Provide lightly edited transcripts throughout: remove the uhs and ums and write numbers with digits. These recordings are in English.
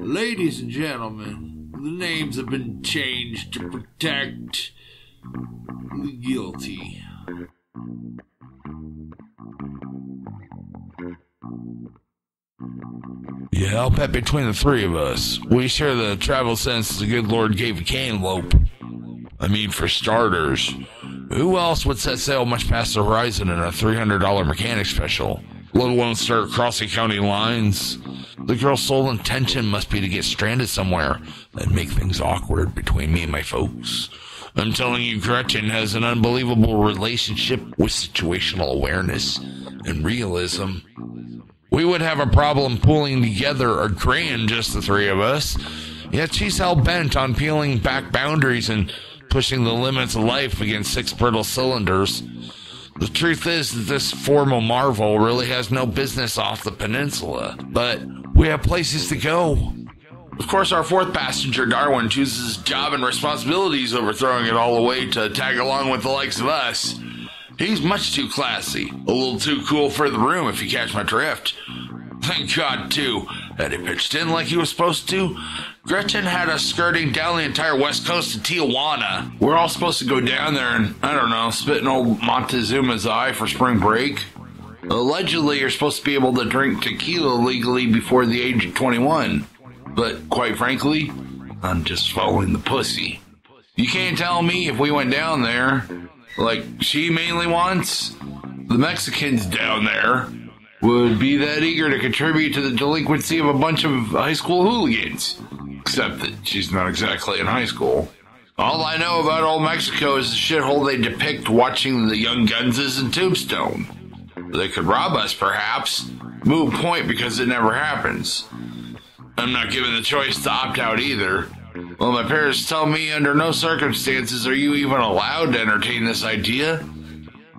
Ladies and gentlemen, the names have been changed to protect the guilty. Yeah, I'll bet between the three of us, we share the travel sense the good Lord gave a cantaloupe. I mean, for starters, who else would set sail much past the horizon in a $300 mechanic special, let alone start crossing county lines? The girl's sole intention must be to get stranded somewhere and make things awkward between me and my folks. I'm telling you, Gretchen has an unbelievable relationship with situational awareness and realism. We would have a problem pulling together a grand, just the three of us. Yet she's hell-bent on peeling back boundaries and pushing the limits of life against six brittle cylinders. The truth is that this formal marvel really has no business off the peninsula, but we have places to go. Of course, our fourth passenger, Darwin, chooses job and responsibilities over throwing it all away to tag along with the likes of us. He's much too classy, a little too cool for the room, if you catch my drift. Thank God, too, that he pitched in like he was supposed to. Gretchen had us skirting down the entire west coast of Tijuana. We're all supposed to go down there and, I don't know, spit in old Montezuma's eye for spring break. Allegedly, you're supposed to be able to drink tequila legally before the age of 21. But, quite frankly, I'm just following the pussy. You can't tell me if we went down there, like she mainly wants, the Mexicans down there would be that eager to contribute to the delinquency of a bunch of high school hooligans. Except that she's not exactly in high school. All I know about old Mexico is the shithole they depict watching the Young Gunses in Tombstone. They could rob us, perhaps. Moot point because it never happens. I'm not given the choice to opt out either. Well, my parents tell me under no circumstances are you even allowed to entertain this idea.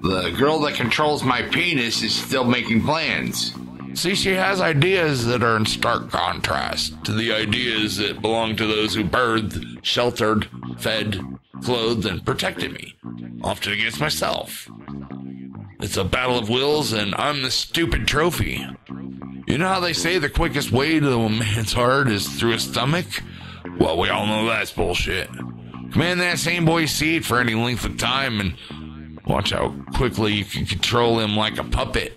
The girl that controls my penis is still making plans. See, she has ideas that are in stark contrast to the ideas that belong to those who birthed, sheltered, fed, clothed, and protected me, often against myself. It's a battle of wills, and I'm the stupid trophy. You know how they say the quickest way to a man's heart is through his stomach? Well, we all know that's bullshit. Command that same boy's seed for any length of time, and watch how quickly you can control him like a puppet.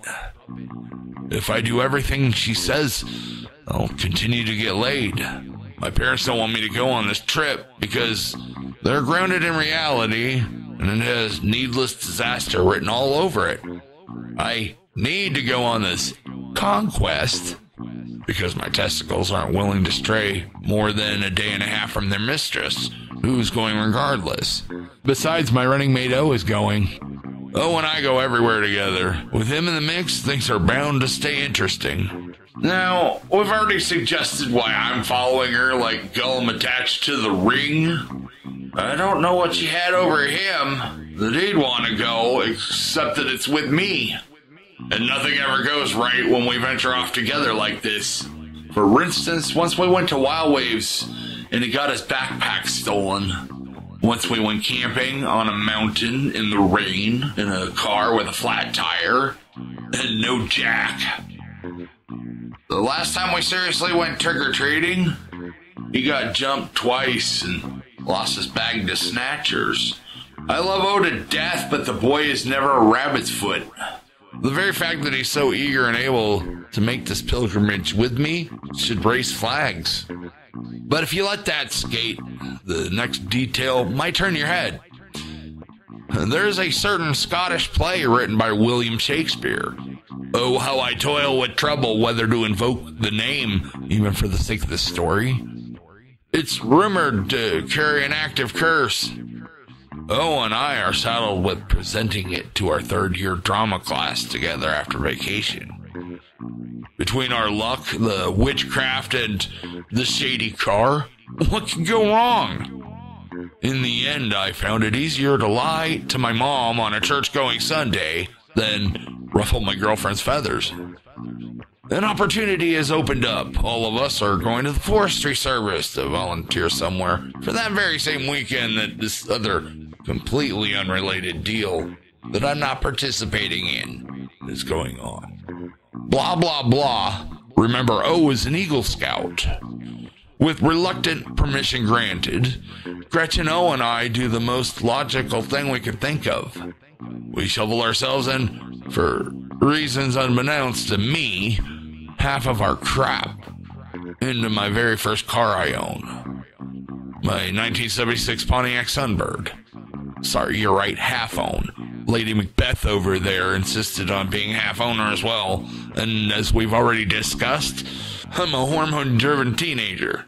If I do everything she says, I'll continue to get laid. My parents don't want me to go on this trip because they're grounded in reality, and it has needless disaster written all over it. I need to go on this conquest because my testicles aren't willing to stray more than a day and a half from their mistress, who's going regardless. Besides, my running mate O is going. O and I go everywhere together. With him in the mix, things are bound to stay interesting. Now, we've already suggested why I'm following her like Gollum attached to the ring. I don't know what she had over him that he'd want to go, except that it's with me. And nothing ever goes right when we venture off together like this. For instance, once we went to Wild Waves and he got his backpack stolen. Once we went camping on a mountain in the rain in a car with a flat tire and no jack. The last time we seriously went trick-or-treating, he got jumped twice and lost his bag to snatchers. I love O to death, but the boy is never a rabbit's foot. The very fact that he's so eager and able to make this pilgrimage with me should raise flags. But if you let that skate, the next detail might turn your head. There's a certain Scottish play written by William Shakespeare. Oh, how I toil with trouble whether to invoke the name, even for the sake of the story. It's rumored to carry an active curse. O and I are saddled with presenting it to our third-year drama class together after vacation. Between our luck, the witchcraft, and the shady car, what can go wrong? In the end, I found it easier to lie to my mom on a church-going Sunday than ruffle my girlfriend's feathers. An opportunity has opened up. All of us are going to the forestry service to volunteer somewhere for that very same weekend that this other completely unrelated deal that I'm not participating in is going on. Blah, blah, blah. Remember, O is an Eagle Scout. With reluctant permission granted, Gretchen, O, and I do the most logical thing we could think of. We shovel ourselves in, for reasons unbeknownst to me, half of our crap into my very first car I own. My 1976 Pontiac Sunbird. Sorry, you're right, half own. Lady Macbeth over there insisted on being half owner as well, and as we've already discussed, I'm a hormone-driven teenager.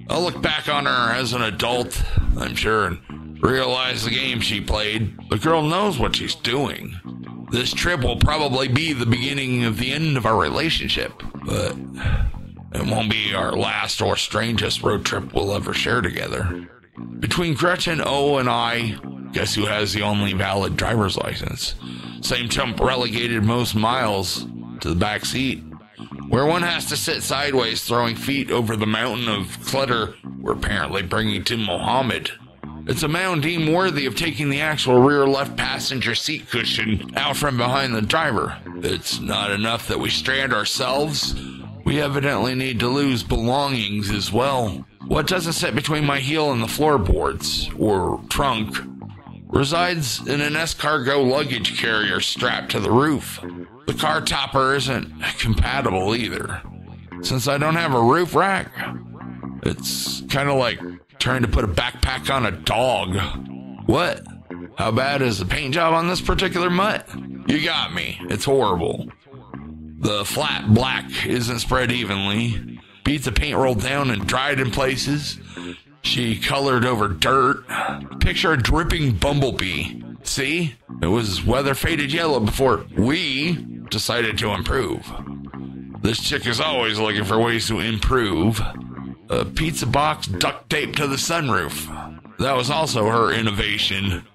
I'll look back on her as an adult, I'm sure, and realize the game she played. The girl knows what she's doing. This trip will probably be the beginning of the end of our relationship, but it won't be our last or strangest road trip we'll ever share together. Between Gretchen, O, and I, guess who has the only valid driver's license? Same chump relegated most miles to the back seat, where one has to sit sideways throwing feet over the mountain of clutter we're apparently bringing to Mohammed. It's a mound deemed worthy of taking the actual rear left passenger seat cushion out from behind the driver. It's not enough that we strand ourselves. We evidently need to lose belongings as well. What doesn't sit between my heel and the floorboards, or trunk, resides in an escargot luggage carrier strapped to the roof. The car topper isn't compatible either, since I don't have a roof rack. It's kind of like trying to put a backpack on a dog. What? How bad is the paint job on this particular mutt? You got me. It's horrible. The flat black isn't spread evenly. Beads of paint rolled down and dried in places. She colored over dirt. Picture a dripping bumblebee. See? It was weather-faded yellow before we decided to improve. This chick is always looking for ways to improve. A pizza box duct taped to the sunroof. That was also her innovation.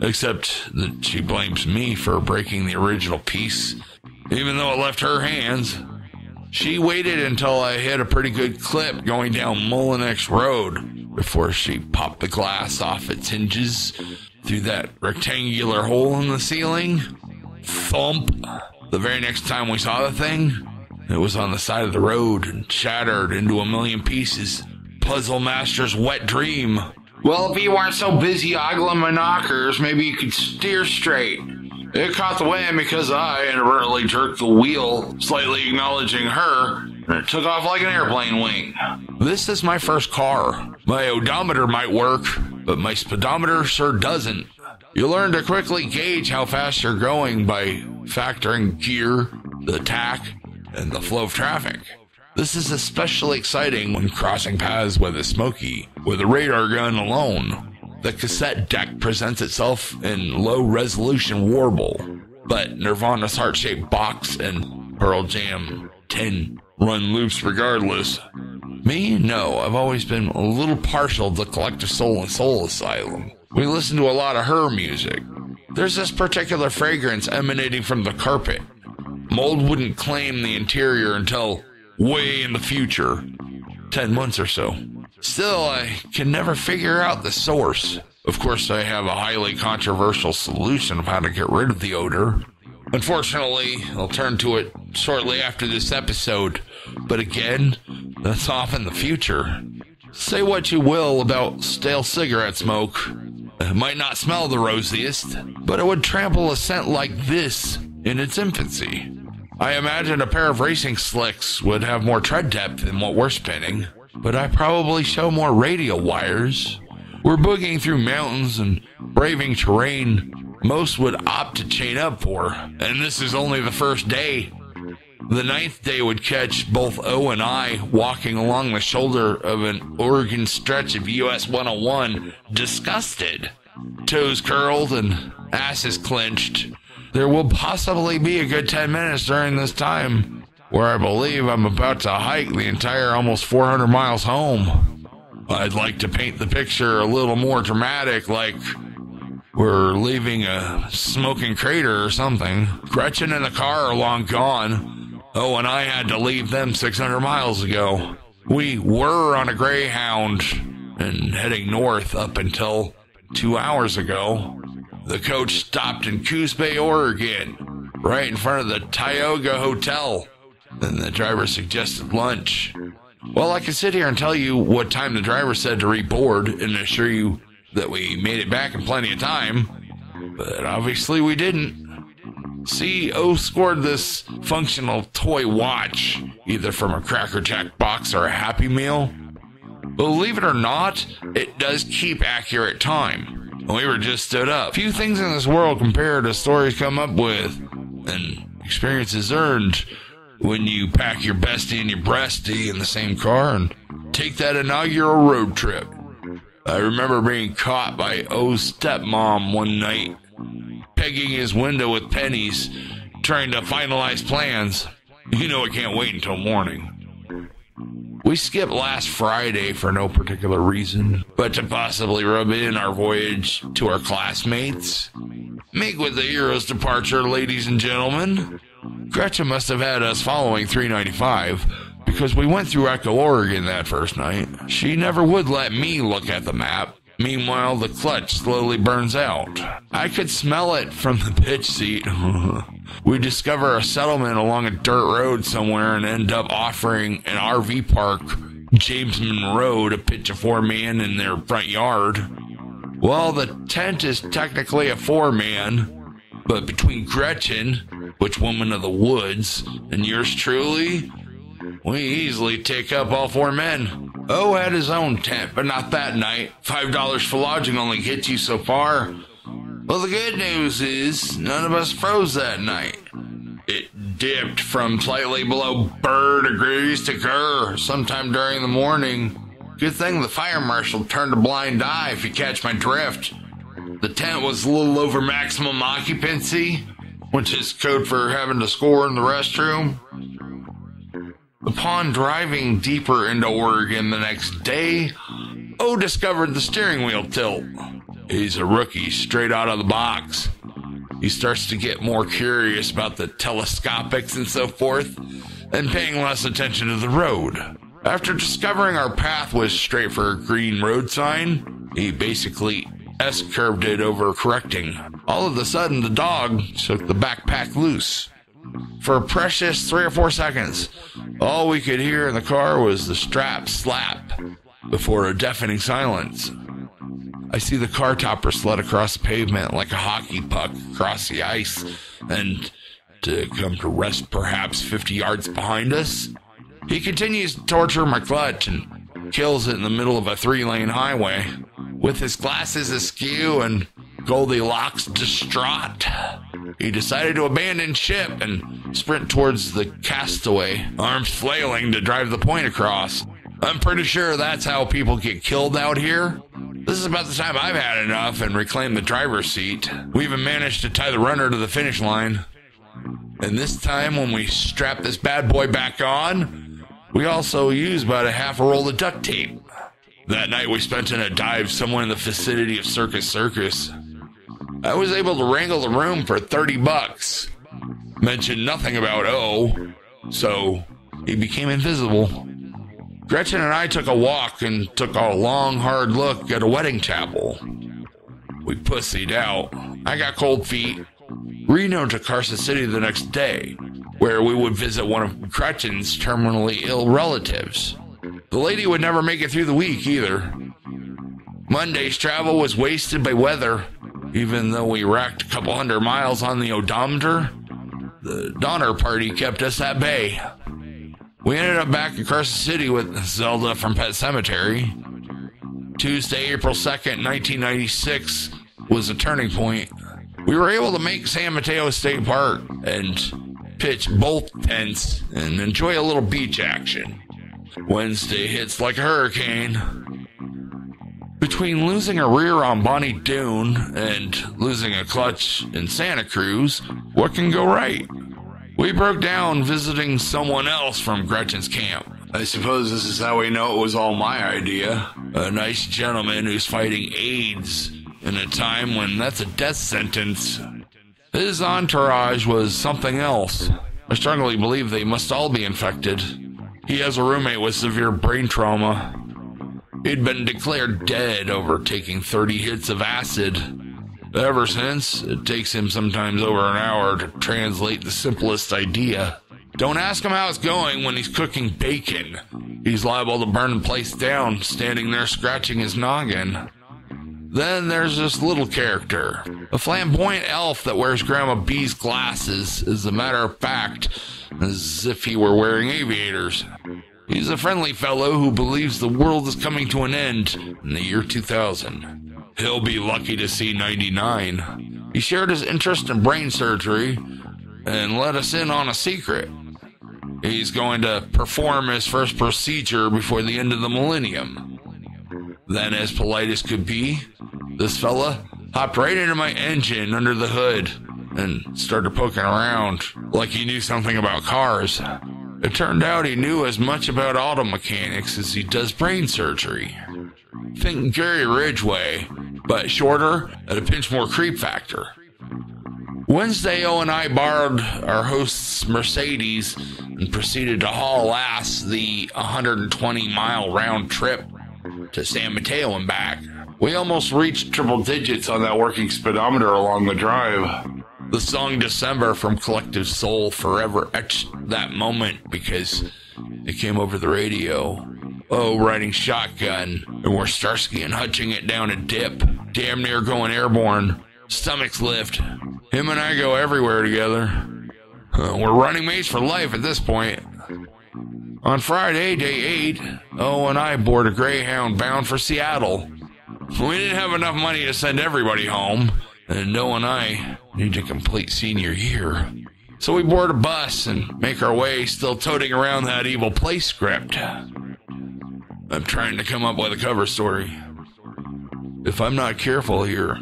Except that she blames me for breaking the original piece, even though it left her hands. She waited until I hit a pretty good clip going down Mullinex Road before she popped the glass off its hinges through that rectangular hole in the ceiling. Thump. The very next time we saw the thing, it was on the side of the road and shattered into a million pieces. Puzzle Master's wet dream. Well, if you weren't so busy ogling my knockers, maybe you could steer straight. It caught the wind because I inadvertently jerked the wheel, slightly acknowledging her, and it took off like an airplane wing. This is my first car. My odometer might work, but my speedometer sure doesn't. You learn to quickly gauge how fast you're going by factoring gear, the tack, and the flow of traffic. This is especially exciting when crossing paths with a Smoky, with a radar gun alone. The cassette deck presents itself in low-resolution warble, but Nirvana's heart-shaped box and Pearl Jam 10 run loops regardless. Me? No, I've always been a little partial to Collective Soul and Soul Asylum. We listen to a lot of her music. There's this particular fragrance emanating from the carpet. Mold wouldn't claim the interior until way in the future, 10 months or so. Still, I can never figure out the source. Of course, I have a highly controversial solution of how to get rid of the odor. Unfortunately, I'll turn to it shortly after this episode, but again, that's off in the future. Say what you will about stale cigarette smoke. It might not smell the rosiest, but it would trample a scent like this in its infancy. I imagine a pair of racing slicks would have more tread depth than what we're spinning, but I probably show more radial wires. We're boogieing through mountains and braving terrain most would opt to chain up for, and this is only the first day. The 9th day would catch both O and I walking along the shoulder of an Oregon stretch of US 101, disgusted. Toes curled and asses clenched. There will possibly be a good 10 minutes during this time where I believe I'm about to hike the entire almost 400 miles home. I'd like to paint the picture a little more dramatic, like we're leaving a smoking crater or something. Gretchen and the car are long gone. Oh, and I had to leave them 600 miles ago. We were on a Greyhound and heading north up until 2 hours ago. The coach stopped in Coos Bay, Oregon, right in front of the Tioga Hotel. and the driver suggested lunch. Well, I can sit here and tell you what time the driver said to reboard and assure you that we made it back in plenty of time, but obviously we didn't. See, O scored this functional toy watch, either from a Cracker Jack box or a Happy Meal. Believe it or not, it does keep accurate time. We were just stood up. Few things in this world compare to stories come up with and experiences earned when you pack your bestie and your breastie in the same car and take that inaugural road trip. I remember being caught by O's stepmom one night, pegging his window with pennies, trying to finalize plans. You know I can't wait until morning. We skipped last Friday for no particular reason, but to possibly rub in our voyage to our classmates. Make with the hero's departure, ladies and gentlemen. Gretchen must have had us following 395, because we went through Echo, Oregon that first night. She never would let me look at the map. Meanwhile, the clutch slowly burns out. I could smell it from the pitch seat. We discover a settlement along a dirt road somewhere and end up offering an RV park, James Monroe, to pitch a 4-man in their front yard. Well, the tent is technically a 4-man, but between Gretchen, Witch Woman of the Woods, and yours truly, we easily take up all 4 men. O had his own tent, but not that night. $5 for lodging only gets you so far. Well, the good news is none of us froze that night. It dipped from slightly below burr degrees to grr sometime during the morning. Good thing the fire marshal turned a blind eye, if you catch my drift. The tent was a little over maximum occupancy, which is code for having to score in the restroom. Upon driving deeper into Oregon the next day, O discovered the steering wheel tilt. He's a rookie straight out of the box. He starts to get more curious about the telescopics and so forth, and paying less attention to the road. After discovering our path was straight for a green road sign, he basically S-curved it over correcting. All of a sudden, the dog took the backpack loose. For a precious 3 or 4 seconds, all we could hear in the car was the strap slap before a deafening silence. I see the car topper slid across the pavement like a hockey puck across the ice, and to come to rest perhaps 50 yards behind us. He continues to torture my clutch and kills it in the middle of a 3-lane highway. With his glasses askew and Goldilocks distraught, he decided to abandon ship and sprint towards the castaway, arms flailing to drive the point across. I'm pretty sure that's how people get killed out here. This is about the time I've had enough and reclaimed the driver's seat. We even managed to tie the runner to the finish line. And this time, when we strap this bad boy back on, we also used about a half a roll of duct tape. That night we spent in a dive somewhere in the vicinity of Circus Circus. I was able to wrangle the room for $30. Mentioned nothing about O, so he became invisible. Gretchen and I took a walk and took a long, hard look at a wedding chapel. We pussied out. I got cold feet. Reno to Carson City the next day, where we would visit one of Gretchen's terminally ill relatives. The lady would never make it through the week either. Monday's travel was wasted by weather. Even though we racked a couple 100 miles on the odometer, the Donner Party kept us at bay. We ended up back in Carson City with Zelda from Pet Sematary. Tuesday, April 2nd, 1996 was a turning point. We were able to make San Mateo State Park and pitch both tents and enjoy a little beach action. Wednesday hits like a hurricane. Between losing a rear on Bonnie Doon and losing a clutch in Santa Cruz, what can go right? We broke down visiting someone else from Gretchen's camp. I suppose this is how we know it was all my idea. A nice gentleman who's fighting AIDS in a time when that's a death sentence. His entourage was something else. I strongly believe they must all be infected. He has a roommate with severe brain trauma. He'd been declared dead over taking 30 hits of acid. Ever since, it takes him sometimes over an hour to translate the simplest idea. Don't ask him how it's going when he's cooking bacon. He's liable to burn the place down, standing there scratching his noggin. Then there's this little character, a flamboyant elf that wears Grandma B's glasses, as a matter of fact, as if he were wearing aviators. He's a friendly fellow who believes the world is coming to an end in the year 2000. He'll be lucky to see 99. He shared his interest in brain surgery and let us in on a secret. He's going to perform his first procedure before the end of the millennium. Then, as polite as could be, this fella hopped right into my engine under the hood and started poking around like he knew something about cars. It turned out he knew as much about auto mechanics as he does brain surgery. Think Gary Ridgway, but shorter and a pinch more creep factor. Wednesday, O and I borrowed our host's Mercedes and proceeded to haul ass the 120-mile round trip to San Mateo and back. We almost reached triple digits on that working speedometer along the drive. The song December from Collective Soul forever etched that moment because it came over the radio. Oh, riding shotgun, and we're Starsky and hutching it down a dip, damn near going airborne. Stomachs lift. Him and I go everywhere together. We're running mates for life at this point. On Friday, day 8, O and I board a Greyhound bound for Seattle. We didn't have enough money to send everybody home, and O and I need to complete senior year. So we board a bus and make our way, still toting around that evil play script. I'm trying to come up with a cover story. If I'm not careful here,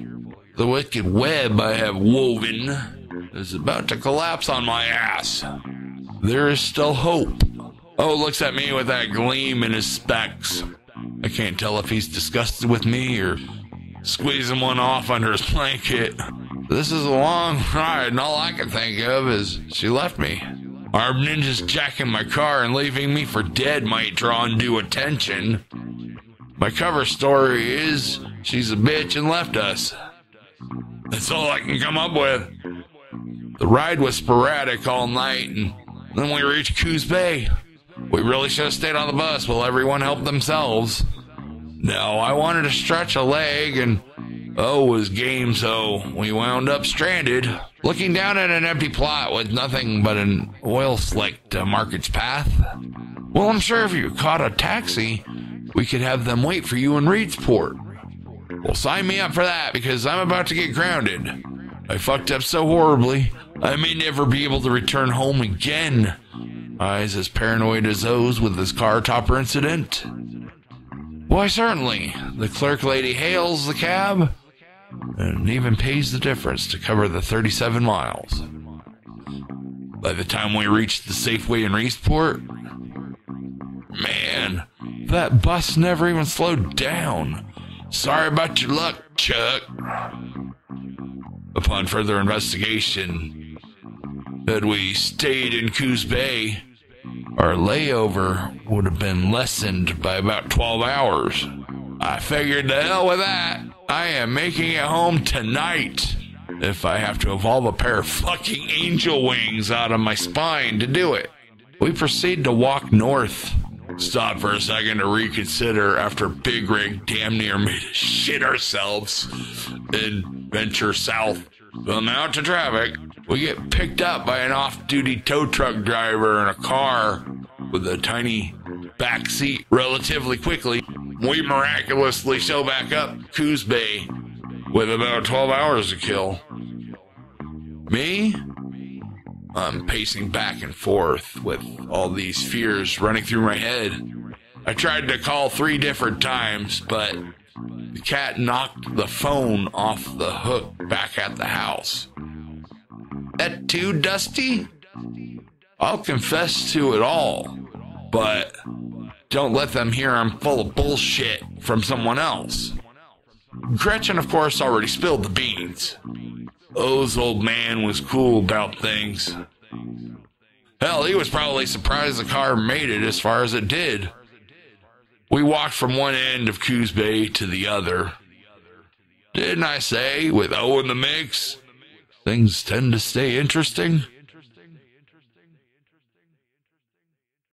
the wicked web I have woven is about to collapse on my ass. There is still hope. O looks at me with that gleam in his specs. I can't tell if he's disgusted with me or squeezing one off under his blanket. This is a long ride, and all I can think of is she left me. Armed ninjas jacking my car and leaving me for dead might draw undue attention. My cover story is she's a bitch and left us. That's all I can come up with. The ride was sporadic all night, and then we reached Coos Bay. We really should have stayed on the bus while everyone helped themselves. No, I wanted to stretch a leg, and O was game, so we wound up stranded, looking down at an empty plot with nothing but an oil slick to mark its path. Well, I'm sure if you caught a taxi, we could have them wait for you in Reedsport. Well, sign me up for that, because I'm about to get grounded. I fucked up so horribly, I may never be able to return home again. I's as paranoid as O's with his car topper incident. Why, certainly. The clerk lady hails the cab and even pays the difference to cover the 37 miles. By the time we reached the Safeway in Reedsport, man, that bus never even slowed down. Sorry about your luck, Chuck. Upon further investigation, had we stayed in Coos Bay, our layover would have been lessened by about 12 hours. I figured the hell with that. I am making it home tonight. If I have to evolve a pair of fucking angel wings out of my spine to do it. We proceed to walk north. Stop for a second to reconsider after Big Rig damn near made us shit ourselves and venture south. Well, now to traffic. We get picked up by an off-duty tow truck driver in a car with a tiny back seat relatively quickly. We miraculously show back up Coos Bay with about 12 hours to kill. Me? I'm pacing back and forth with all these fears running through my head. I tried to call 3 different times, but the cat knocked the phone off the hook back at the house. That too, Dusty? I'll confess to it all, but don't let them hear I'm full of bullshit from someone else. Gretchen, of course, already spilled the beans. O's old man was cool about things. Hell, he was probably surprised the car made it as far as it did. We walked from one end of Coos Bay to the other. Didn't I say, with O in the mix, things tend to stay interesting?